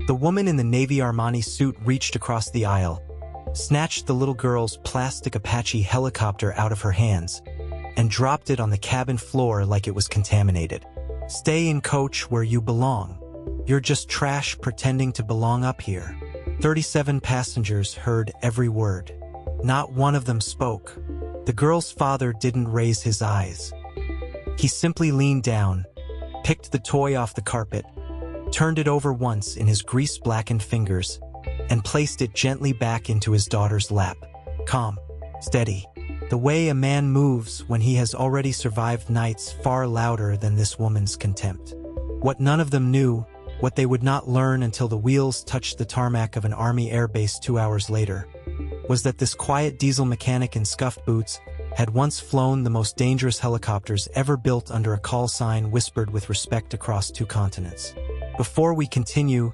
The woman in the Navy Armani suit reached across the aisle, snatched the little girl's plastic Apache helicopter out of her hands, and dropped it on the cabin floor like it was contaminated. "Stay in, coach, where you belong. You're just trash pretending to belong up here." 37 passengers heard every word. Not one of them spoke. The girl's father didn't raise his eyes. He simply leaned down, picked the toy off the carpet, turned it over once in his grease-blackened fingers, and placed it gently back into his daughter's lap. Calm, steady. The way a man moves when he has already survived nights far louder than this woman's contempt. What none of them knew, what they would not learn until the wheels touched the tarmac of an Army airbase 2 hours later, was that this quiet diesel mechanic in scuffed boots had once flown the most dangerous helicopters ever built under a call sign whispered with respect across 2 continents. Before we continue,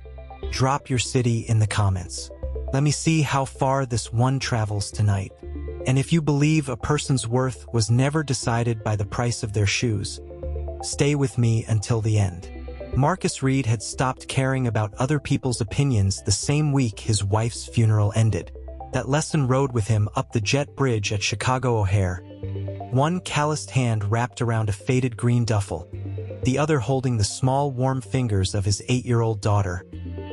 drop your city in the comments. Let me see how far this one travels tonight. And if you believe a person's worth was never decided by the price of their shoes, stay with me until the end. Marcus Reed had stopped caring about other people's opinions the same week his wife's funeral ended. That lesson rode with him up the jet bridge at Chicago O'Hare. One calloused hand wrapped around a faded green duffel, the other holding the small warm fingers of his 8-year-old daughter,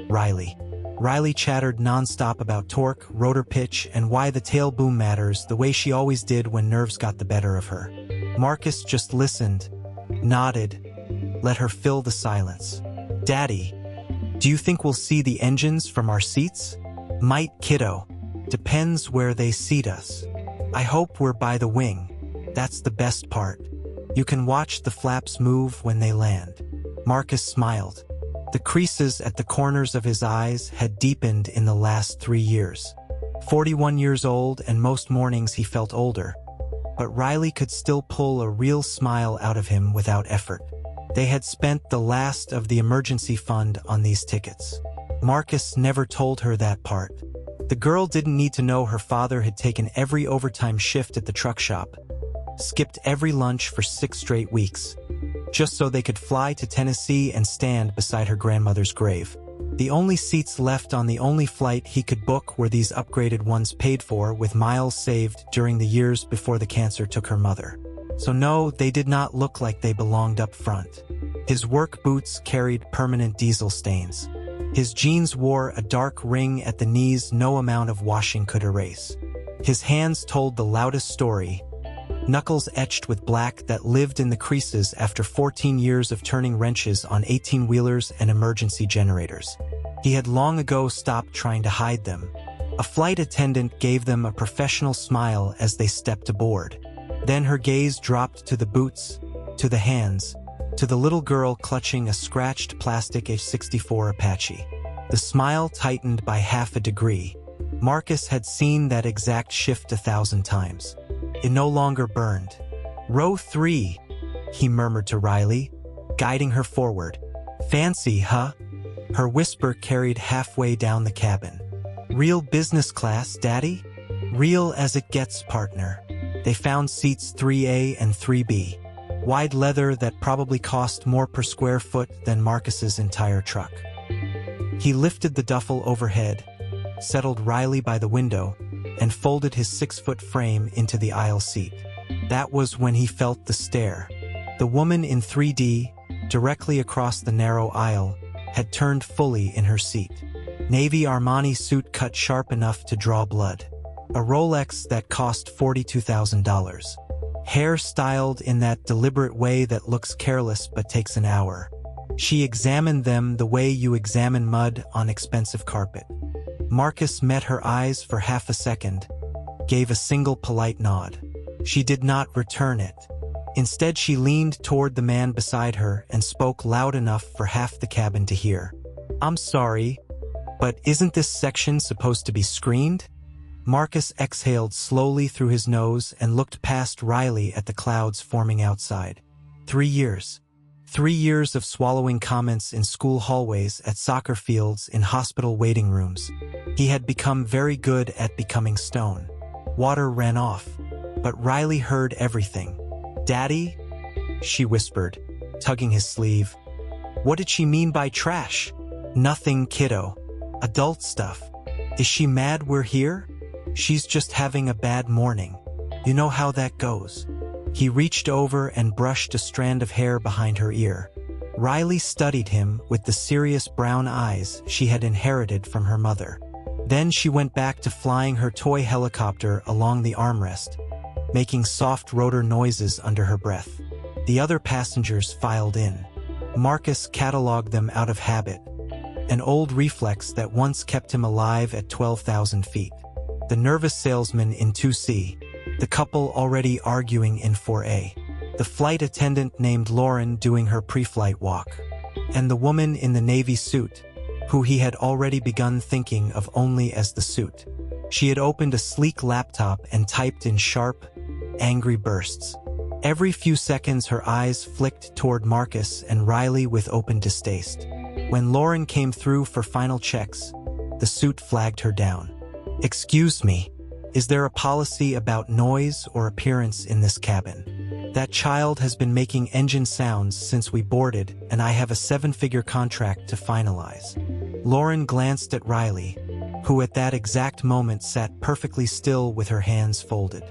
Riley. Riley chattered nonstop about torque, rotor pitch, and why the tail boom matters the way she always did when nerves got the better of her. Marcus just listened, nodded, let her fill the silence. "Daddy, do you think we'll see the engines from our seats?" "Might, kiddo. Depends where they seat us. I hope we're by the wing. That's the best part. You can watch the flaps move when they land." Marcus smiled. The creases at the corners of his eyes had deepened in the last 3 years. 41 years old, and most mornings he felt older. But Riley could still pull a real smile out of him without effort. They had spent the last of the emergency fund on these tickets. Marcus never told her that part. The girl didn't need to know her father had taken every overtime shift at the truck shop, skipped every lunch for 6 straight weeks, just so they could fly to Tennessee and stand beside her grandmother's grave. The only seats left on the only flight he could book were these upgraded ones paid for with miles saved during the years before the cancer took her mother. So no, they did not look like they belonged up front. His work boots carried permanent diesel stains. His jeans wore a dark ring at the knees no amount of washing could erase. His hands told the loudest story, knuckles etched with black that lived in the creases after 14 years of turning wrenches on 18-wheelers and emergency generators. He had long ago stopped trying to hide them. A flight attendant gave them a professional smile as they stepped aboard. Then her gaze dropped to the boots, to the hands, to the little girl clutching a scratched plastic F-64 Apache. The smile tightened by half a degree. Marcus had seen that exact shift 1,000 times. It no longer burned. "Row 3, he murmured to Riley, guiding her forward. "Fancy, huh?" Her whisper carried halfway down the cabin. "Real business class, Daddy?" "Real as it gets, partner." They found seats 3A and 3B. Wide leather that probably cost more per square foot than Marcus's entire truck. He lifted the duffel overhead, settled Riley by the window, and folded his 6-foot frame into the aisle seat. That was when he felt the stare. The woman in 3D, directly across the narrow aisle, had turned fully in her seat. Navy Armani suit cut sharp enough to draw blood. A Rolex that cost $42,000. Hair styled in that deliberate way that looks careless but takes an hour. She examined them the way you examine mud on expensive carpet. Marcus met her eyes for half a second, gave a single polite nod. She did not return it. Instead, she leaned toward the man beside her and spoke loud enough for half the cabin to hear. "I'm sorry, but isn't this section supposed to be screened?" Marcus exhaled slowly through his nose and looked past Riley at the clouds forming outside. 3 years. 3 years of swallowing comments in school hallways, at soccer fields, in hospital waiting rooms. He had become very good at becoming stone. Water ran off, but Riley heard everything. "Daddy?" she whispered, tugging his sleeve. "What did she mean by trash?" Nothing, kiddo. Adult stuff. Is she mad we're here? She's just having a bad morning. You know how that goes. He reached over and brushed a strand of hair behind her ear. Riley studied him with the serious brown eyes she had inherited from her mother. Then she went back to flying her toy helicopter along the armrest, making soft rotor noises under her breath. The other passengers filed in. Marcus cataloged them out of habit, an old reflex that once kept him alive at 12,000 feet. The nervous salesman in 2C, the couple already arguing in 4A, the flight attendant named Lauren doing her pre-flight walk, and the woman in the navy suit, who he had already begun thinking of only as the suit. She had opened a sleek laptop and typed in sharp, angry bursts. Every few seconds her eyes flicked toward Marcus and Riley with open distaste. When Lauren came through for final checks, the suit flagged her down. "Excuse me, is there a policy about noise or appearance in this cabin? That child has been making engine sounds since we boarded, and I have a 7-figure contract to finalize." Lauren glanced at Riley, who at that exact moment sat perfectly still with her hands folded.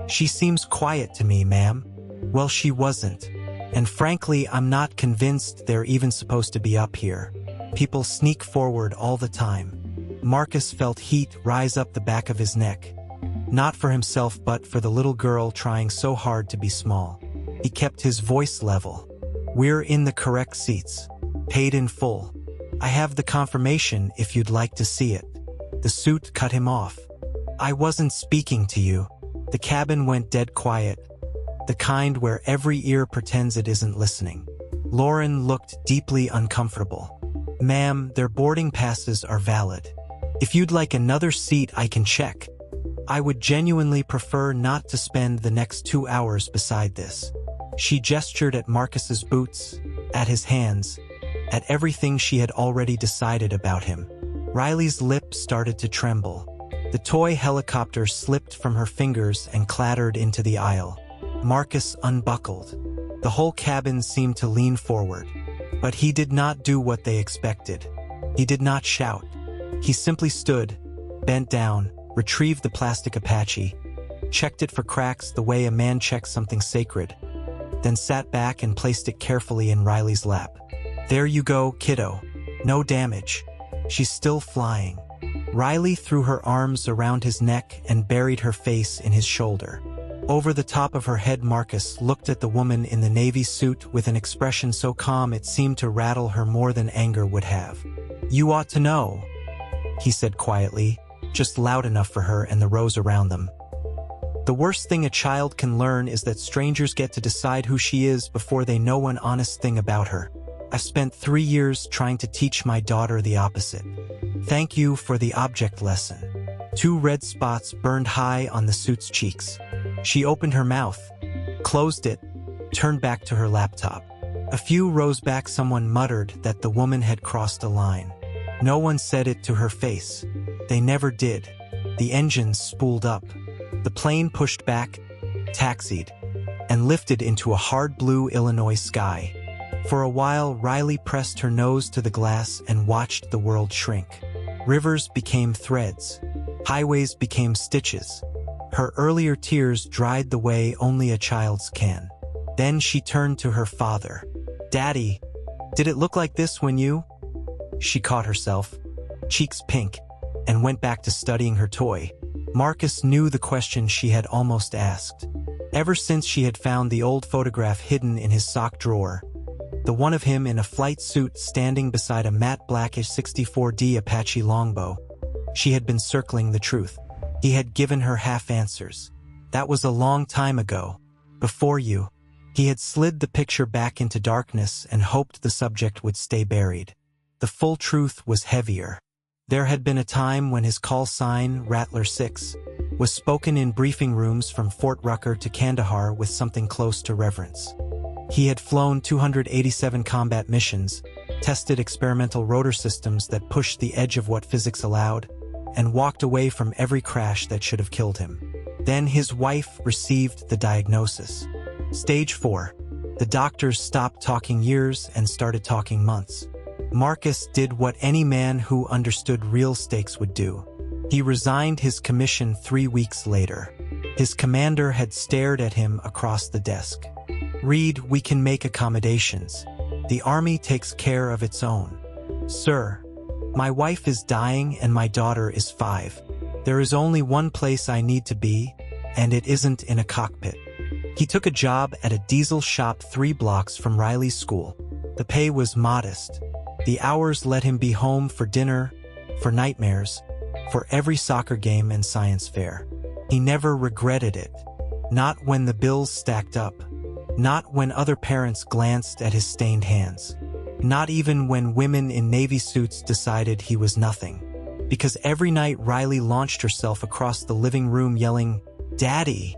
"She seems quiet to me, ma'am." Well, she wasn't. And frankly, I'm not convinced they're even supposed to be up here. People sneak forward all the time. Marcus felt heat rise up the back of his neck. Not for himself, but for the little girl trying so hard to be small. He kept his voice level. "We're in the correct seats. Paid in full. I have the confirmation if you'd like to see it." The suit cut him off. "I wasn't speaking to you." The cabin went dead quiet. The kind where every ear pretends it isn't listening. Lauren looked deeply uncomfortable. "Ma'am, their boarding passes are valid. If you'd like another seat, I can check. I would genuinely prefer not to spend the next 2 hours beside this." She gestured at Marcus's boots, at his hands, at everything she had already decided about him. Riley's lips started to tremble. The toy helicopter slipped from her fingers and clattered into the aisle. Marcus unbuckled. The whole cabin seemed to lean forward. But he did not do what they expected. He did not shout. He simply stood, bent down, retrieved the plastic Apache, checked it for cracks the way a man checks something sacred, then sat back and placed it carefully in Riley's lap. "There you go, kiddo. No damage. She's still flying." Riley threw her arms around his neck and buried her face in his shoulder. Over the top of her head, Marcus looked at the woman in the navy suit with an expression so calm it seemed to rattle her more than anger would have. "You ought to know," he said quietly, just loud enough for her and the rows around them. "The worst thing a child can learn is that strangers get to decide who she is before they know an honest thing about her. I've spent 3 years trying to teach my daughter the opposite. Thank you for the object lesson." 2 red spots burned high on the suit's cheeks. She opened her mouth, closed it, turned back to her laptop. A few rows back, someone muttered that the woman had crossed a line. No one said it to her face. They never did. The engines spooled up. The plane pushed back, taxied, and lifted into a hard blue Illinois sky. For a while, Riley pressed her nose to the glass and watched the world shrink. Rivers became threads. Highways became stitches. Her earlier tears dried the way only a child's can. Then she turned to her father. "Daddy, did it look like this when you—" She caught herself, cheeks pink, and went back to studying her toy. Marcus knew the question she had almost asked. Ever since she had found the old photograph hidden in his sock drawer, the one of him in a flight suit standing beside a matte blackish 64D Apache longbow, she had been circling the truth. He had given her half answers. That was a long time ago. Before you. He had slid the picture back into darkness and hoped the subject would stay buried. The full truth was heavier. There had been a time when his call sign, Rattler 6, was spoken in briefing rooms from Fort Rucker to Kandahar with something close to reverence. He had flown 287 combat missions, tested experimental rotor systems that pushed the edge of what physics allowed, and walked away from every crash that should have killed him. Then his wife received the diagnosis. Stage 4. The doctors stopped talking years and started talking months. Marcus did what any man who understood real stakes would do. He resigned his commission 3 weeks later. His commander had stared at him across the desk. "Reed, we can make accommodations. The army takes care of its own." "Sir, my wife is dying and my daughter is 5. There is only one place I need to be, and it isn't in a cockpit." He took a job at a diesel shop 3 blocks from Riley's school. The pay was modest. The hours let him be home for dinner, for nightmares, for every soccer game and science fair. He never regretted it. Not when the bills stacked up. Not when other parents glanced at his stained hands. Not even when women in navy suits decided he was nothing. Because every night Riley launched herself across the living room yelling, "Daddy!"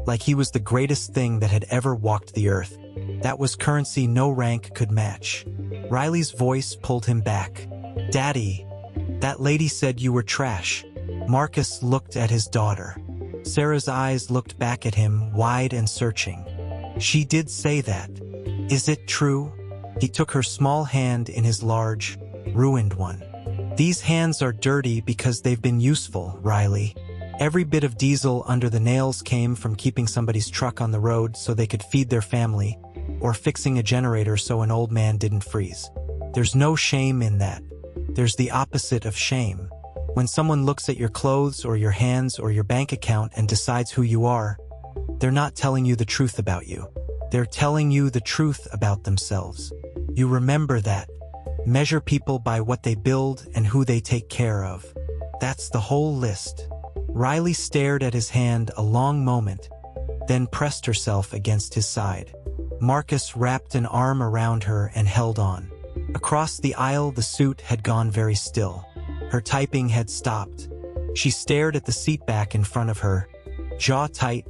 like he was the greatest thing that had ever walked the earth. That was currency no rank could match. Riley's voice pulled him back. "Daddy, that lady said you were trash." Marcus looked at his daughter. Sarah's eyes looked back at him, wide and searching. "She did say that. Is it true?" He took her small hand in his large, ruined one. "These hands are dirty because they've been useful, Riley. Every bit of diesel under the nails came from keeping somebody's truck on the road so they could feed their family, or fixing a generator so an old man didn't freeze. There's no shame in that. There's the opposite of shame. When someone looks at your clothes or your hands or your bank account and decides who you are, they're not telling you the truth about you. They're telling you the truth about themselves. You remember that. Measure people by what they build and who they take care of. That's the whole list." Riley stared at his hand a long moment, then pressed herself against his side. Marcus wrapped an arm around her and held on. Across the aisle, the suit had gone very still. Her typing had stopped. She stared at the seat back in front of her, jaw tight,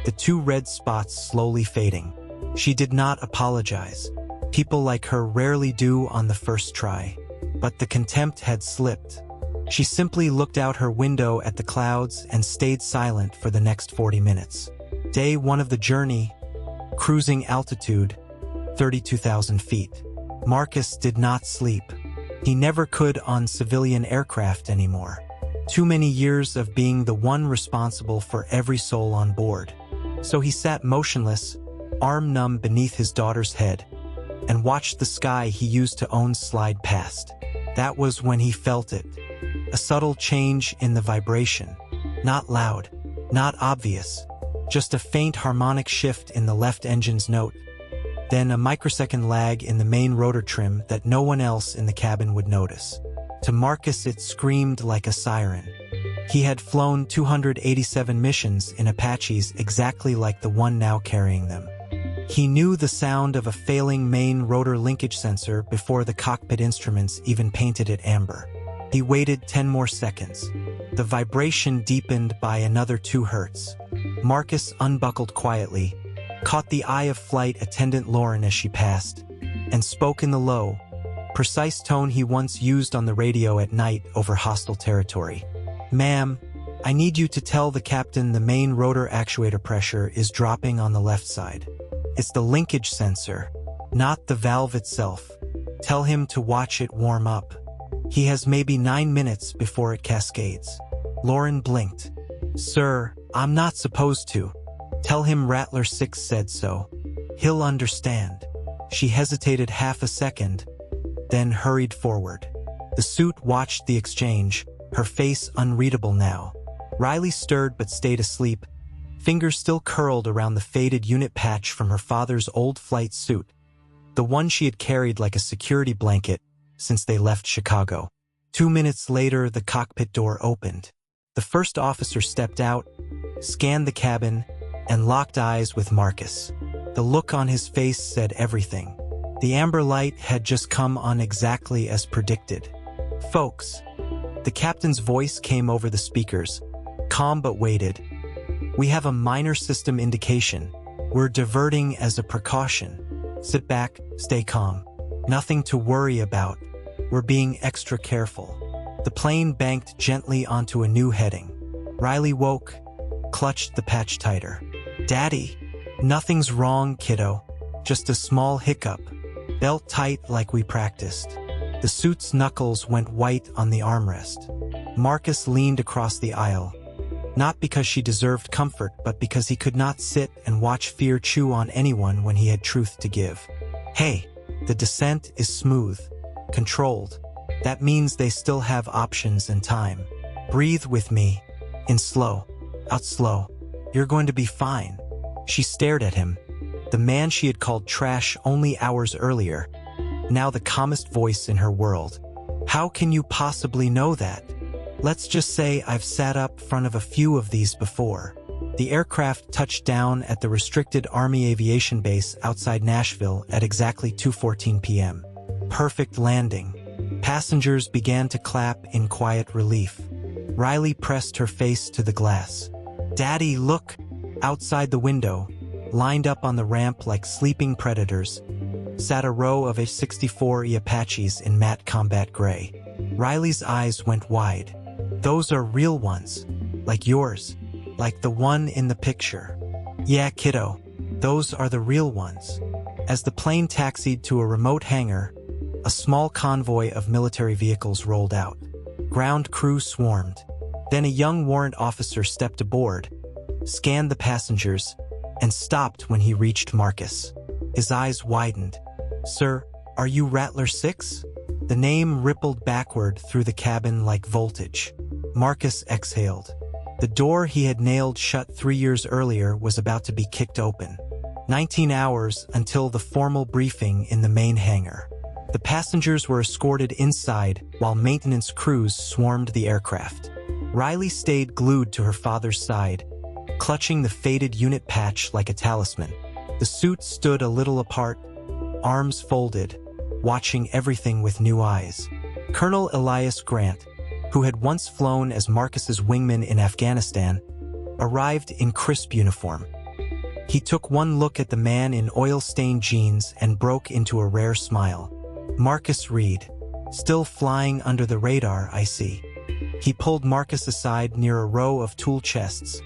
the 2 red spots slowly fading. She did not apologize. People like her rarely do on the first try. But the contempt had slipped. She simply looked out her window at the clouds and stayed silent for the next 40 minutes. Day 1 of the journey, cruising altitude, 32,000 feet. Marcus did not sleep. He never could on civilian aircraft anymore. Too many years of being the one responsible for every soul on board. So he sat motionless, arm numb beneath his daughter's head, and watched the sky he used to own slide past. That was when he felt it. A subtle change in the vibration. Not loud, not obvious, just a faint harmonic shift in the left engine's note. Then a microsecond lag in the main rotor trim that no one else in the cabin would notice. To Marcus, it screamed like a siren. He had flown 287 missions in Apaches exactly like the one now carrying them. He knew the sound of a failing main rotor linkage sensor before the cockpit instruments even painted it amber. He waited 10 more seconds. The vibration deepened by another 2 hertz. Marcus unbuckled quietly, caught the eye of flight attendant Lauren as she passed, and spoke in the low, precise tone he once used on the radio at night over hostile territory. "Ma'am, I need you to tell the captain the main rotor actuator pressure is dropping on the left side. It's the linkage sensor, not the valve itself. Tell him to watch it warm up. He has maybe 9 minutes before it cascades." Lauren blinked. "Sir, I'm not supposed to." "Tell him Rattler 6 said so. He'll understand." She hesitated half a second, then hurried forward. The suit watched the exchange, her face unreadable now. Riley stirred but stayed asleep, fingers still curled around the faded unit patch from her father's old flight suit, the one she had carried like a security blanket since they left Chicago. 2 minutes later, the cockpit door opened. The first officer stepped out, scanned the cabin, and locked eyes with Marcus. The look on his face said everything. The amber light had just come on exactly as predicted. "Folks," the captain's voice came over the speakers, calm but weighted. "We have a minor system indication. We're diverting as a precaution. Sit back, stay calm. Nothing to worry about. We're being extra careful." The plane banked gently onto a new heading. Riley woke, clutched the patch tighter. "Daddy, nothing's wrong, kiddo. Just a small hiccup. Belt tight like we practiced." The suit's knuckles went white on the armrest. Marcus leaned across the aisle, not because she deserved comfort, but because he could not sit and watch fear chew on anyone when he had truth to give. Hey, the descent is smooth, controlled. That means they still have options and time. Breathe with me. In slow. Out slow. You're going to be fine. She stared at him, the man she had called trash only hours earlier, now the calmest voice in her world. How can you possibly know that? Let's just say I've sat up front of a few of these before. The aircraft touched down at the restricted Army Aviation Base outside Nashville at exactly 2:14 p.m. Perfect landing. Passengers began to clap in quiet relief. Riley pressed her face to the glass. Daddy, look! Outside the window, lined up on the ramp like sleeping predators, sat a row of F-22 Apaches in matte combat gray. Riley's eyes went wide. Those are real ones. Like yours. Like the one in the picture. Yeah, kiddo. Those are the real ones. As the plane taxied to a remote hangar, a small convoy of military vehicles rolled out. Ground crew swarmed. Then a young warrant officer stepped aboard, scanned the passengers, and stopped when he reached Marcus. His eyes widened. Sir, are you Rattler 6? The name rippled backward through the cabin like voltage. Marcus exhaled. The door he had nailed shut 3 years earlier was about to be kicked open. 19 hours until the formal briefing in the main hangar. The passengers were escorted inside while maintenance crews swarmed the aircraft. Riley stayed glued to her father's side, clutching the faded unit patch like a talisman. The suit stood a little apart, arms folded, watching everything with new eyes. Colonel Elias Grant, who had once flown as Marcus's wingman in Afghanistan, arrived in crisp uniform. He took one look at the man in oil-stained jeans and broke into a rare smile. Marcus Reed, still flying under the radar, I see. He pulled Marcus aside near a row of tool chests,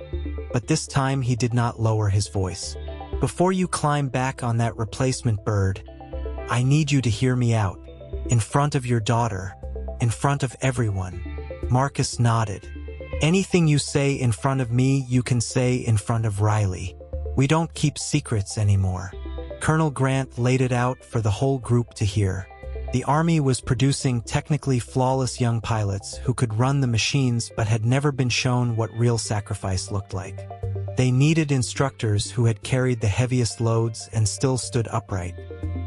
but this time he did not lower his voice. Before you climb back on that replacement bird, I need you to hear me out. In front of your daughter. In front of everyone. Marcus nodded. Anything you say in front of me, you can say in front of Riley. We don't keep secrets anymore. Colonel Grant laid it out for the whole group to hear. The Army was producing technically flawless young pilots who could run the machines but had never been shown what real sacrifice looked like. They needed instructors who had carried the heaviest loads and still stood upright.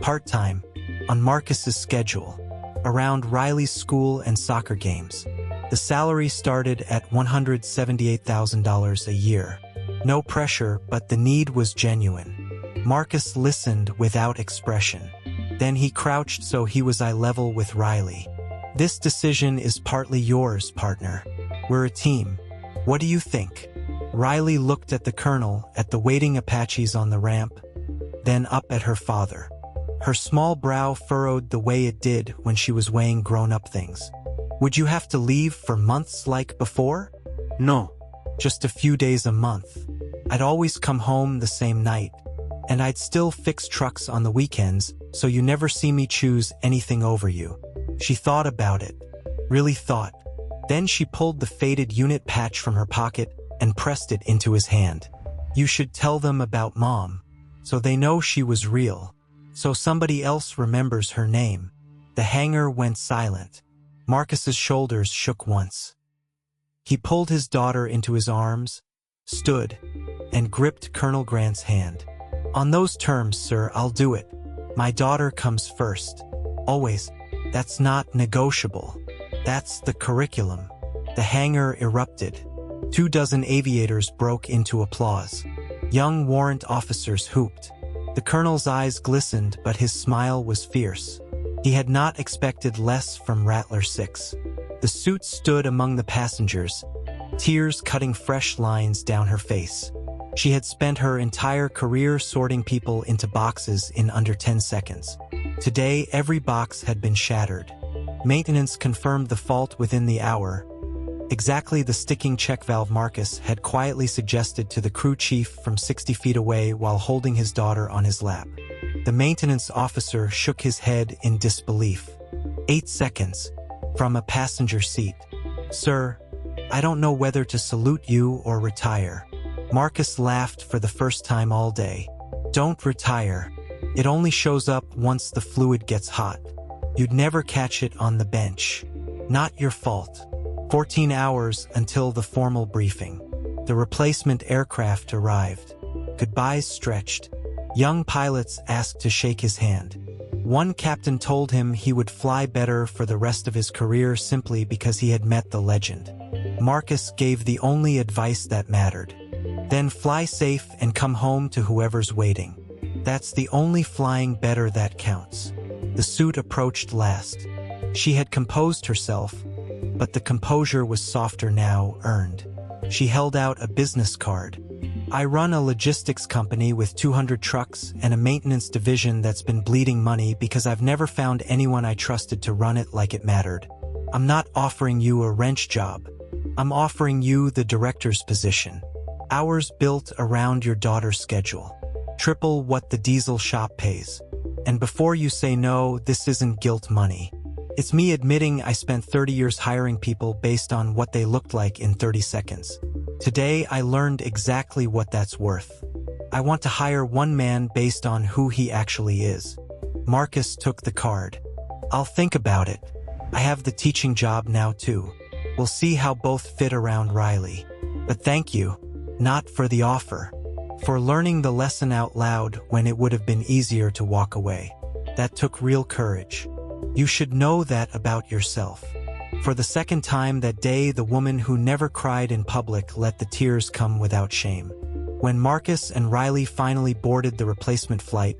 Part-time, on Marcus's schedule, around Riley's school and soccer games. The salary started at $178,000 a year. No pressure, but the need was genuine. Marcus listened without expression. Then he crouched so he was eye level with Riley. This decision is partly yours, partner. We're a team. What do you think? Riley looked at the colonel, at the waiting Apaches on the ramp, then up at her father. Her small brow furrowed the way it did when she was weighing grown-up things. Would you have to leave for months like before? No, just a few days a month. I'd always come home the same night, and I'd still fix trucks on the weekends, so you never see me choose anything over you. She thought about it. Really thought. Then she pulled the faded unit patch from her pocket and pressed it into his hand. You should tell them about Mom, so they know she was real, so somebody else remembers her name. The hangar went silent. Marcus's shoulders shook once. He pulled his daughter into his arms, stood, and gripped Colonel Grant's hand. On those terms, sir, I'll do it. My daughter comes first. Always. That's not negotiable. That's the curriculum. The hangar erupted. 24 aviators broke into applause. Young warrant officers hooped. The colonel's eyes glistened, but his smile was fierce. He had not expected less from Rattler 6. The suit stood among the passengers, tears cutting fresh lines down her face. She had spent her entire career sorting people into boxes in under 10 seconds. Today, every box had been shattered. Maintenance confirmed the fault within the hour. Exactly the sticking check valve Marcus had quietly suggested to the crew chief from 60 feet away while holding his daughter on his lap. The maintenance officer shook his head in disbelief. 8 seconds. From a passenger seat. Sir, I don't know whether to salute you or retire. Marcus laughed for the first time all day. Don't retire. It only shows up once the fluid gets hot. You'd never catch it on the bench. Not your fault. 14 hours until the formal briefing. The replacement aircraft arrived. Goodbyes stretched. Young pilots asked to shake his hand. One captain told him he would fly better for the rest of his career simply because he had met the legend. Marcus gave the only advice that mattered. Then fly safe and come home to whoever's waiting. That's the only flying better that counts. The suit approached last. She had composed herself, but the composure was softer now, earned. She held out a business card. I run a logistics company with 200 trucks and a maintenance division that's been bleeding money because I've never found anyone I trusted to run it like it mattered. I'm not offering you a wrench job. I'm offering you the director's position. Hours built around your daughter's schedule. Triple what the diesel shop pays. And before you say no, this isn't guilt money. It's me admitting I spent 30 years hiring people based on what they looked like in 30 seconds. Today, I learned exactly what that's worth. I want to hire one man based on who he actually is. Marcus took the card. I'll think about it. I have the teaching job now too. We'll see how both fit around Riley. But thank you, not for the offer. For learning the lesson out loud when it would have been easier to walk away. That took real courage. You should know that about yourself. For the second time that day, the woman who never cried in public let the tears come without shame. When Marcus and Riley finally boarded the replacement flight,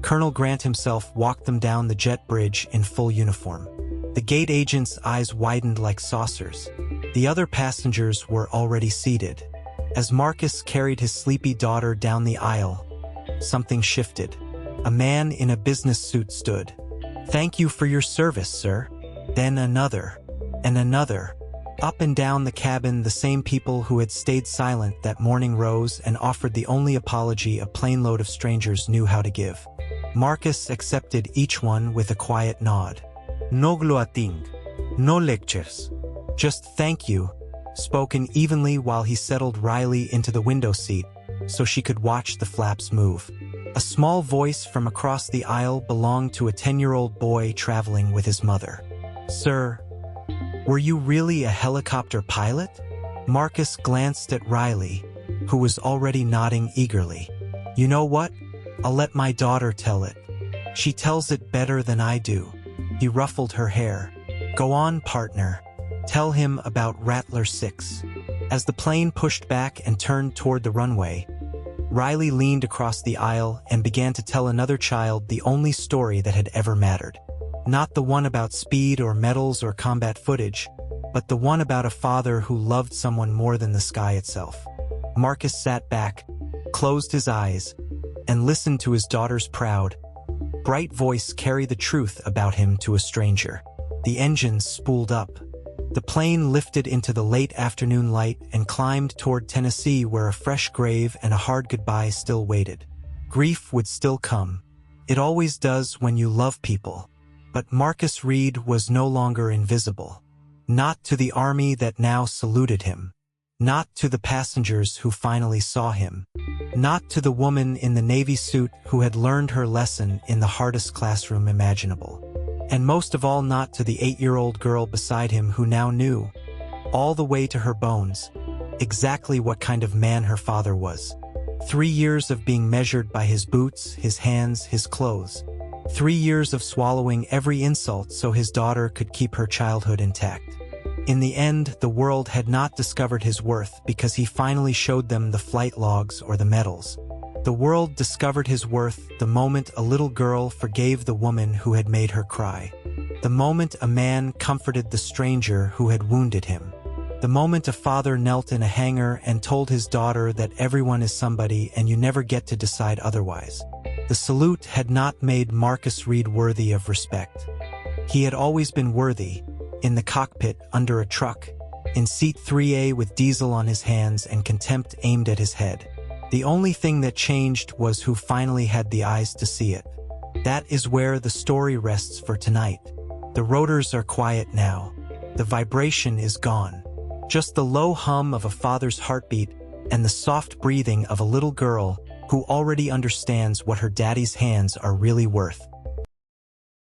Colonel Grant himself walked them down the jet bridge in full uniform. The gate agent's eyes widened like saucers. The other passengers were already seated. As Marcus carried his sleepy daughter down the aisle, something shifted. A man in a business suit stood. "Thank you for your service, sir." Then another, and another. Up and down the cabin, the same people who had stayed silent that morning rose and offered the only apology a plane load of strangers knew how to give. Marcus accepted each one with a quiet nod. "No gloating, no lectures. Just thank you," spoken evenly while he settled Riley into the window seat so she could watch the flaps move. A small voice from across the aisle belonged to a 10-year-old boy traveling with his mother. "Sir, were you really a helicopter pilot?" Marcus glanced at Riley, who was already nodding eagerly. "You know what? I'll let my daughter tell it. She tells it better than I do." He ruffled her hair. "Go on, partner. Tell him about Rattler 6. As the plane pushed back and turned toward the runway, Riley leaned across the aisle and began to tell another child the only story that had ever mattered. Not the one about speed or medals or combat footage, but the one about a father who loved someone more than the sky itself. Marcus sat back, closed his eyes, and listened to his daughter's proud, bright voice carry the truth about him to a stranger. The engines spooled up. The plane lifted into the late afternoon light and climbed toward Tennessee, where a fresh grave and a hard goodbye still waited. Grief would still come. It always does when you love people. But Marcus Reed was no longer invisible. Not to the army that now saluted him. Not to the passengers who finally saw him. Not to the woman in the Navy suit who had learned her lesson in the hardest classroom imaginable. And most of all, not to the 8-year-old girl beside him who now knew, all the way to her bones, exactly what kind of man her father was. 3 years of being measured by his boots, his hands, his clothes. 3 years of swallowing every insult so his daughter could keep her childhood intact. In the end, the world had not discovered his worth because he finally showed them the flight logs or the medals. The world discovered his worth the moment a little girl forgave the woman who had made her cry. The moment a man comforted the stranger who had wounded him. The moment a father knelt in a hangar and told his daughter that everyone is somebody and you never get to decide otherwise. The salute had not made Marcus Reed worthy of respect. He had always been worthy, in the cockpit under a truck, in seat 3A with diesel on his hands and contempt aimed at his head. The only thing that changed was who finally had the eyes to see it. That is where the story rests for tonight. The rotors are quiet now. The vibration is gone. Just the low hum of a father's heartbeat and the soft breathing of a little girl who already understands what her daddy's hands are really worth.